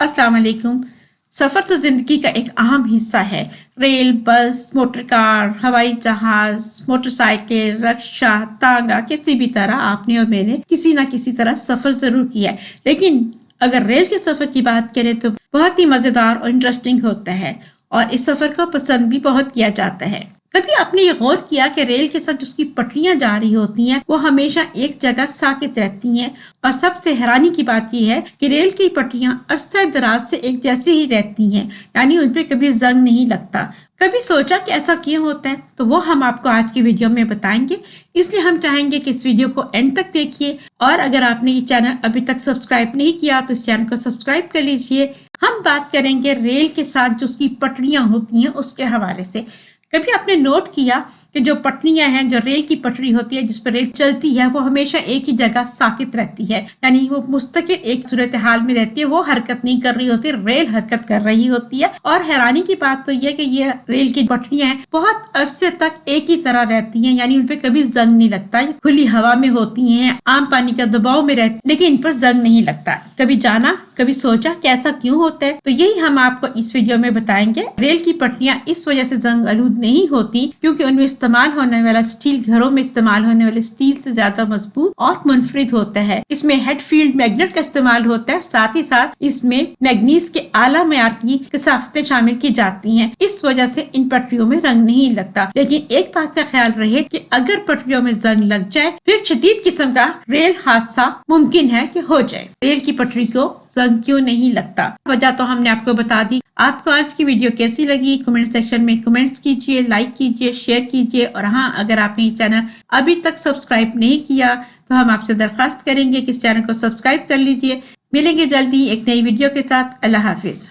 अस्सलाम वालेकुम। सफ़र तो ज़िंदगी का एक अहम हिस्सा है। रेल, बस, मोटर कार, हवाई जहाज, मोटरसाइकिल, रक्षा, तांगा, किसी भी तरह आपने और मैंने किसी ना किसी तरह सफ़र ज़रूर किया है। लेकिन अगर रेल के सफ़र की बात करें तो बहुत ही मज़ेदार और इंटरेस्टिंग होता है और इस सफ़र को पसंद भी बहुत किया जाता है। कभी आपने ये गौर किया कि रेल के साथ जिसकी पटरियां जा रही होती हैं वो हमेशा एक जगह साकित रहती हैं और सबसे हैरानी की बात यह है कि रेल की पटरियां अरसे दराज से एक जैसी ही रहती हैं, यानी उन पे कभी जंग नहीं लगता। कभी सोचा कि ऐसा क्यों होता है? तो वो हम आपको आज की वीडियो में बताएंगे, इसलिए हम चाहेंगे कि इस वीडियो को एंड तक देखिए और अगर आपने ये चैनल अभी तक सब्सक्राइब नहीं किया तो इस चैनल को सब्सक्राइब कर लीजिए। हम बात करेंगे रेल के साथ जो उसकी पटरियां होती हैं उसके हवाले से। कभी आपने नोट किया कि जो पटरियां हैं, जो रेल की पटरी होती है जिस पर रेल चलती है, वो हमेशा एक ही जगह साकित रहती है, यानी वो मुस्तकिल एक सूरत हाल में रहती है, वो हरकत नहीं कर रही होती, रेल हरकत कर रही होती है। और हैरानी की बात तो यह कि ये रेल की पटरियां हैं बहुत अरसे तक एक ही तरह रहती हैं, यानी उन पे कभी जंग नहीं लगता। ये खुली हवा में होती हैं, आम पानी का दबाव में रहती, लेकिन इन पर जंग नहीं लगता। कभी जाना, कभी सोचा कि ऐसा क्यों होता है? तो यही हम आपको इस वीडियो में बताएंगे। रेल की पटरियां इस वजह से जंग आलूद नहीं होती क्योंकि उनमें इस्तेमाल होने वाला स्टील घरों में इस्तेमाल होने वाले स्टील से ज्यादा मजबूत और मुनफरिद होता है। इसमें हेड फील्ड मैग्नेट का इस्तेमाल होता है, साथ ही साथ इसमें मैग्नीज के आला मयार की कसाफतें शामिल की जाती हैं। इस वजह से इन पटरियों में रंग नहीं लगता। लेकिन एक बात का ख्याल रहे कि अगर पटरियों में जंग लग जाए फिर शदीद किस्म का रेल हादसा मुमकिन है कि हो जाए। रेल की पटरी को जंग क्यों नहीं लगता, वजह तो हमने आपको बता दी। आपको आज की वीडियो कैसी लगी कमेंट सेक्शन में कमेंट्स कीजिए, लाइक कीजिए, शेयर कीजिए और हाँ, अगर आपने ये चैनल अभी तक सब्सक्राइब नहीं किया तो हम आपसे दरख्वास्त करेंगे कि इस चैनल को सब्सक्राइब कर लीजिए। मिलेंगे जल्दी एक नई वीडियो के साथ। अल्लाह हाफिज।